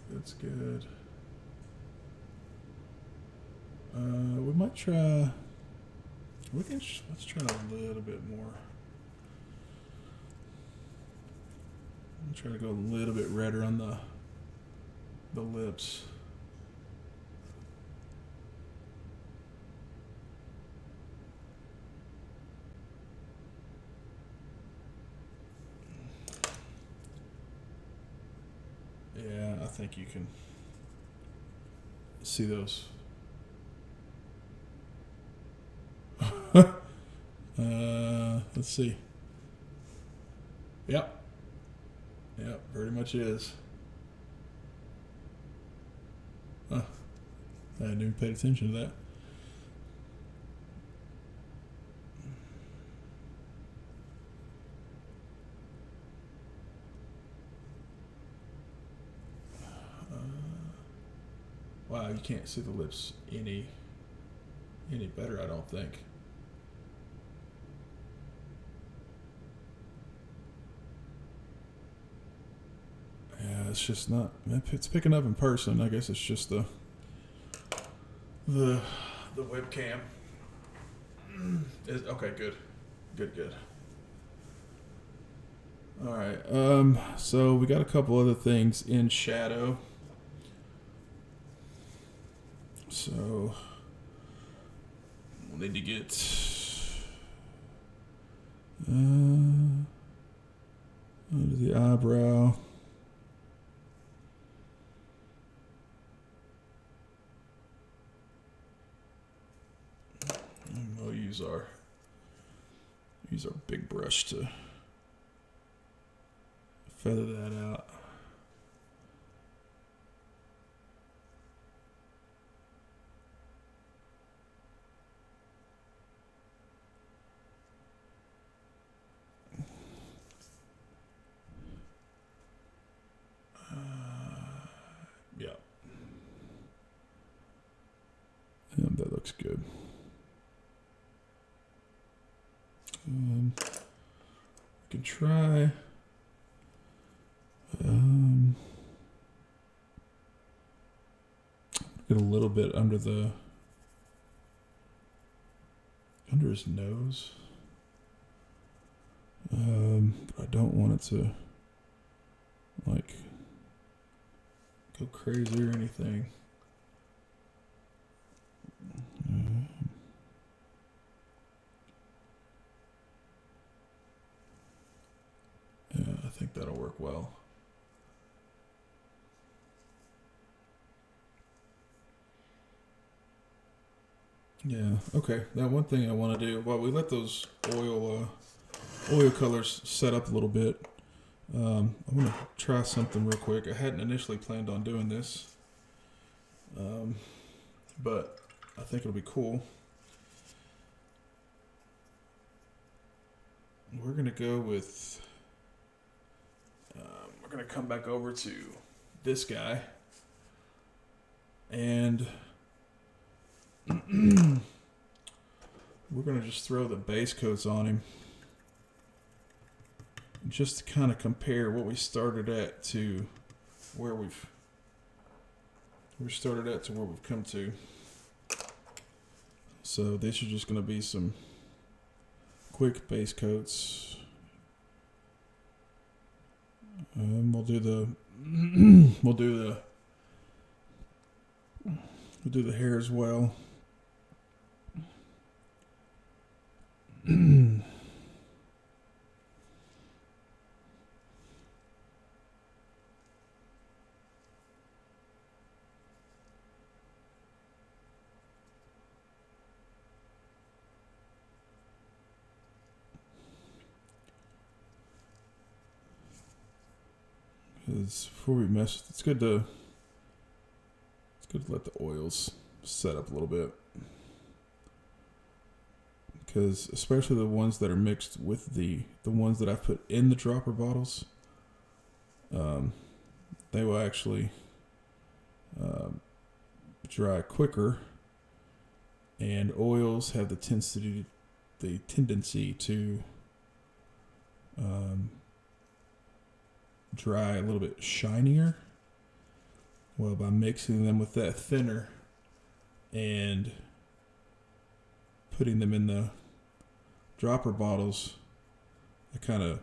That's good. We might try. Let's try a little bit more. I'm trying to go a little bit redder on the lips. Yeah, I think you can see those Let's see. Yep. Yep, pretty much is. Huh. I hadn't even paid attention to that. Wow, you can't see the lips any better, I don't think. Yeah, it's just not. It's picking up in person. I guess it's just the webcam. Okay, good. All right. So we got a couple other things in shadow. So we'll need to get under the eyebrow. And we'll use our big brush to feather that out. Yeah, that looks good. We can try get a little bit under his nose. But I don't want it to like go crazy or anything. Yeah, I think that'll work well. Yeah, okay. Now one thing I want to do, while we let those oil colors set up a little bit, I'm going to try something real quick. I hadn't initially planned on doing this, but I think it'll be cool. We're going to go with, we're going to come back over to this guy, and we're going to just throw the base coats on him just to kind of compare what we started at to where we've come to. So these are just going to be some quick base coats. We'll do the hair as well. Before we mess, it's good to let the oils set up a little bit, because especially the ones that are mixed with the ones that I've put in the dropper bottles, they will actually dry quicker, and oils have the tendency to dry a little bit shinier. Well, by mixing them with that thinner and putting them in the dropper bottles, it kind of,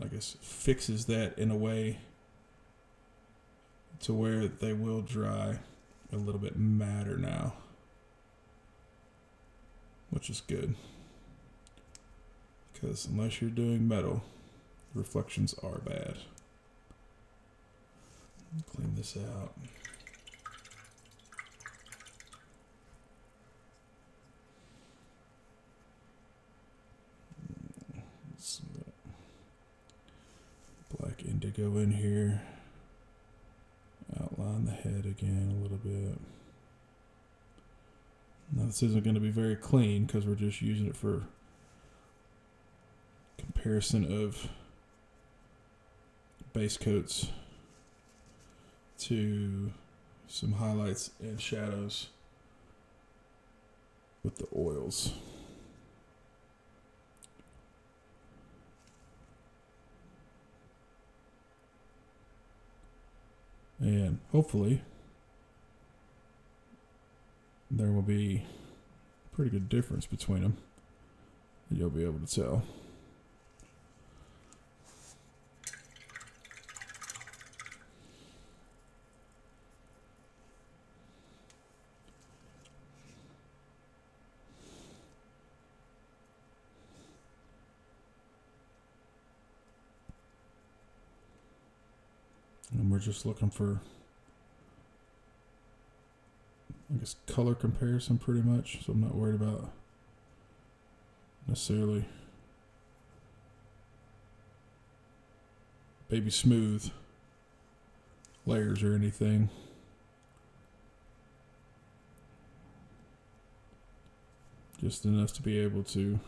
I guess, fixes that in a way to where they will dry a little bit matter now, which is good, because unless you're doing metal, reflections are bad. Clean this out. go in here, outline the head again a little bit. Now this isn't going to be very clean because we're just using it for comparison of base coats to some highlights and shadows with the oils. And hopefully there will be a pretty good difference between them that you'll be able to tell. And we're just looking for, I guess, color comparison pretty much. So I'm not worried about necessarily baby smooth layers or anything. Just enough to be able to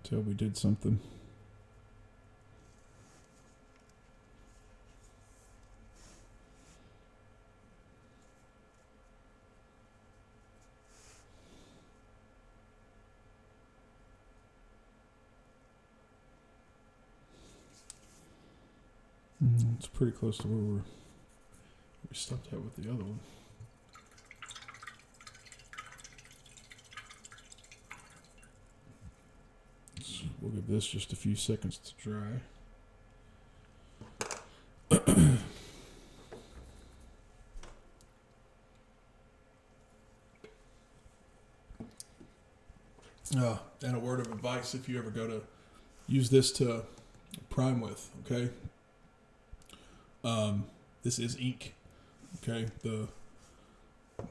tell we did something. It's pretty close to where we stopped at with the other one. So we'll give this just a few seconds to dry. And a word of advice if you ever go to use this to prime with, okay? This is ink, okay? The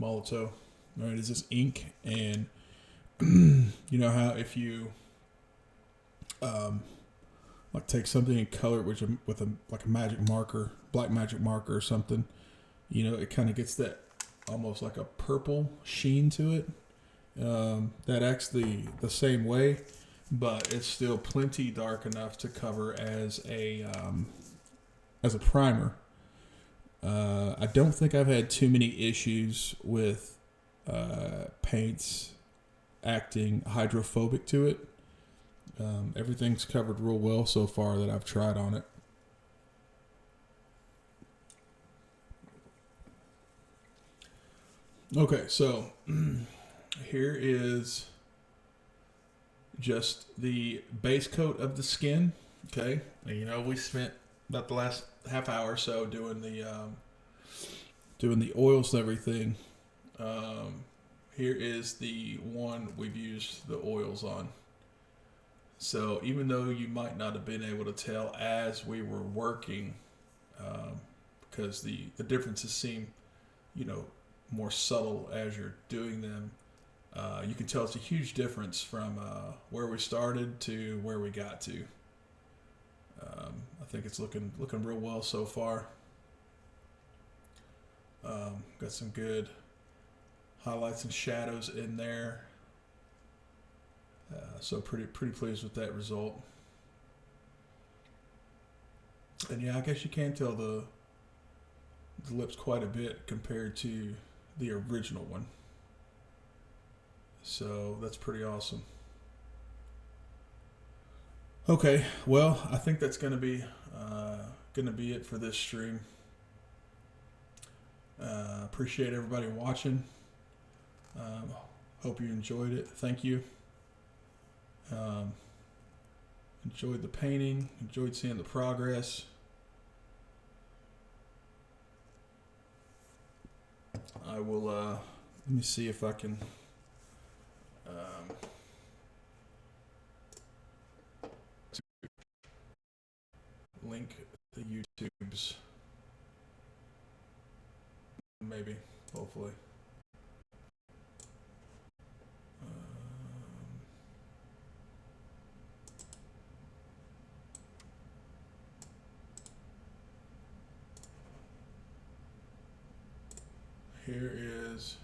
Molotow, all right? Is this ink? And you know how if you like take something and color it with a like a magic marker, black magic marker or something, you know, it kind of gets that almost like a purple sheen to it. That acts the same way, but it's still plenty dark enough to cover as a primer. I don't think I've had too many issues with paints acting hydrophobic to it. Everything's covered real well so far that I've tried on it. Okay, so here is just the base coat of the skin. Okay, and, you know, we spent about the last half hour or so doing the oils and everything. Here is the one we've used the oils on. So even though you might not have been able to tell as we were working, because the differences seem, you know, more subtle as you're doing them, you can tell it's a huge difference from where we started to where we got to. I think it's looking real well so far. Got some good highlights and shadows in there. So pretty pleased with that result. And yeah, I guess you can tell the lips quite a bit compared to the original one. So that's pretty awesome. Okay, well, I think that's gonna be it for this stream. Appreciate everybody watching. Hope you enjoyed it. Thank you. Enjoyed the painting. Enjoyed seeing the progress. I will. Let me see if I can. Link the YouTubes. Maybe. Hopefully. Here is.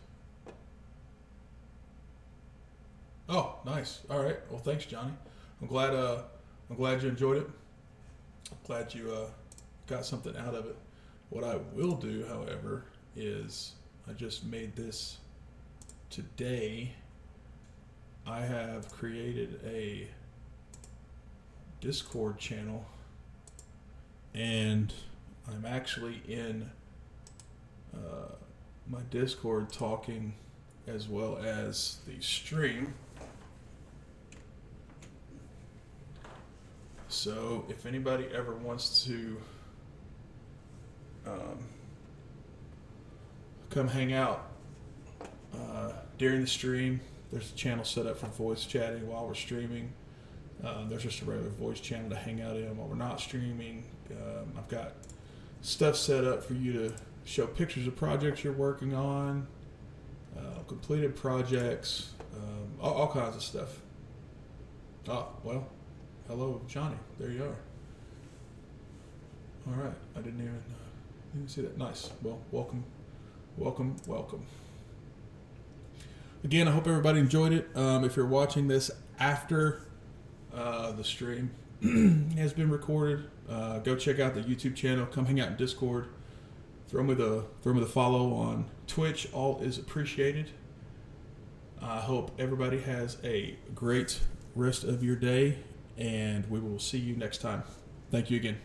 Oh, nice. All right. Well, thanks, Johnny. I'm glad you enjoyed it. I'm glad you got something out of it. What I will do, however, is I just made this today. I have created a Discord channel, and I'm actually in my Discord talking as well as the stream. So if anybody ever wants to come hang out during the stream, there's a channel set up for voice chatting while we're streaming. There's just a regular voice channel to hang out in while we're not streaming. I've got stuff set up for you to show pictures of projects you're working on, completed projects, all kinds of stuff. Oh, well, hello, Johnny. There you are. All right. I didn't even see that. Nice. Well, welcome. Again, I hope everybody enjoyed it. If you're watching this after the stream has been recorded, go check out the YouTube channel. Come hang out in Discord. Throw me the follow on Twitch. All is appreciated. I hope everybody has a great rest of your day, and we will see you next time. Thank you again.